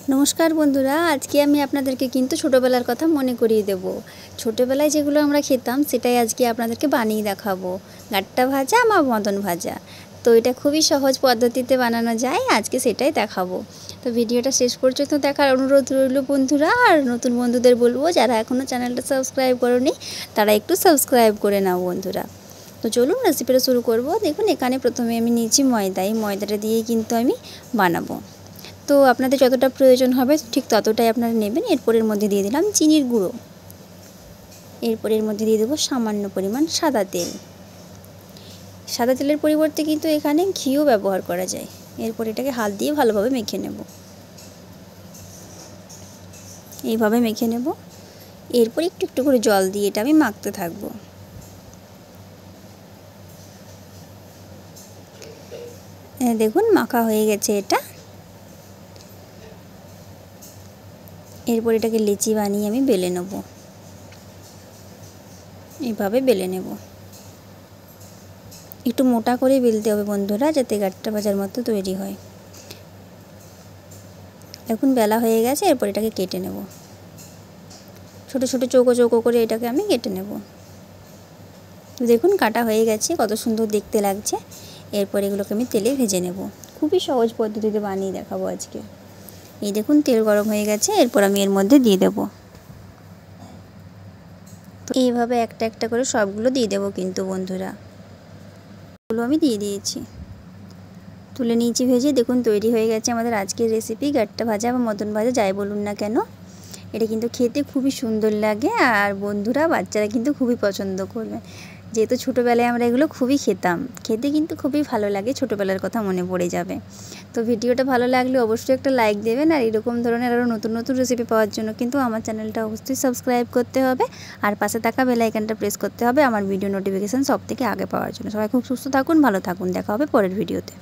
नमस्कार बंधुरा आज के आमी आपनादेरके किन्तु छोटोबेलार कथा मने करिये देब। छोटोबेलाय जेगुलो आमरा खेताम सेटाई आज के आपनादेरके बानिये देखाबो। गाट्टा भाजा बा मदन भाजा। तो एटा खूबई सहज पद्धतिते बानानो जाय, आज के सेटाई देखाबो। तो भिडियोटा शेष पर्यन्त देखार अनुरोध रइलो बंधुरा। और नतुन बंधुदेर बोलबो जारा एखोनो चैनेलटा सबस्क्राइब करोनि तारा एकटु सबस्क्राइब करे नाओ बंधुरा। तो चलुन रेसिपिटा शुरू करब। देखुन एखाने प्रथमे आमि नियेछि मयदा, एई मयदाटा दिये किन्तु आमि बानाबो। तो आपनादेर যতটা প্রয়োজন হবে ঠিক ততটাই আপনারা নেবেন। এরপর এর মধ্যে দিয়ে দিলাম চিনির গুঁড়ো। এরপর এর মধ্যে দিয়ে দেব সামান্য পরিমাণ সাদা তেল। সাদা তেলের পরিবর্তে কিন্তু এখানে ঘিও ব্যবহার করা যায়। এরপর এটাকে হাত দিয়ে ভালোভাবে মেখে নেব। এইভাবে মেখে নেব। এরপর একটু একটু করে জল দিয়ে এটা আমি মাখতে থাকব। দেখুন মাখা হয়ে গেছে এটা। এরপর এটাকে লেচি বানিয়ে আমি বেলে নেব। এইভাবে বেলে নেব। একটু মোটা করে বেলতে হবে বন্ধুরা, যাতে গাট্টা ভাজার মতো তৈরি হয়। এখন বেলা হয়ে গেছে, এরপর এটাকে কেটে নেব। ছোট ছোট চৌকো চৌকো করে এটাকে আমি কেটে নেব। দেখুন কাটা হয়ে গেছে, কত সুন্দর দেখতে লাগছে। এরপর এগুলোকে আমি তেলে ভেজে নেব। খুবই সহজ পদ্ধতিতে বানিয়ে দেখাবো আজকে। এই দেখুন তেল গরম হয়ে গেছে, এরপর আমি এর মধ্যে দিয়ে দেব। তো এইভাবে একটা একটা করে সবগুলো দিয়ে দেব কিন্তু বন্ধুরা। এগুলো আমি দিয়ে দিয়েছি, তুলে নিয়েছি ভেজে। দেখুন তৈরি হয়ে গেছে আমাদের আজকের রেসিপি গাট্টা ভাজা বা মদন ভাজা, যাই বলুন না কেন। এটা কিন্তু খেতে খুবই সুন্দর লাগে, আর বন্ধুরা বাচ্চারা কিন্তু খুবই পছন্দ করবে। যেহেতু ছোটোবেলায় আমরা এগুলো খুবই খেতাম, খেতে কিন্তু খুবই ভালো লাগে, ছোটোবেলার কথা মনে পড়ে যাবে। তো ভিডিওটা ভালো লাগলে অবশ্যই একটা লাইক দেবেন। আর এরকম ধরনের আরও নতুন নতুন রেসিপি পাওয়ার জন্য কিন্তু আমার চ্যানেলটা অবশ্যই সাবস্ক্রাইব করতে হবে। আর পাশে থাকা বেল আইকনটা প্রেস করতে হবে আমার ভিডিও নোটিফিকেশান সবথেকে আগে পাওয়ার জন্য। সবাই খুব সুস্থ থাকুন, ভালো থাকুন, দেখা হবে পরের ভিডিওতে।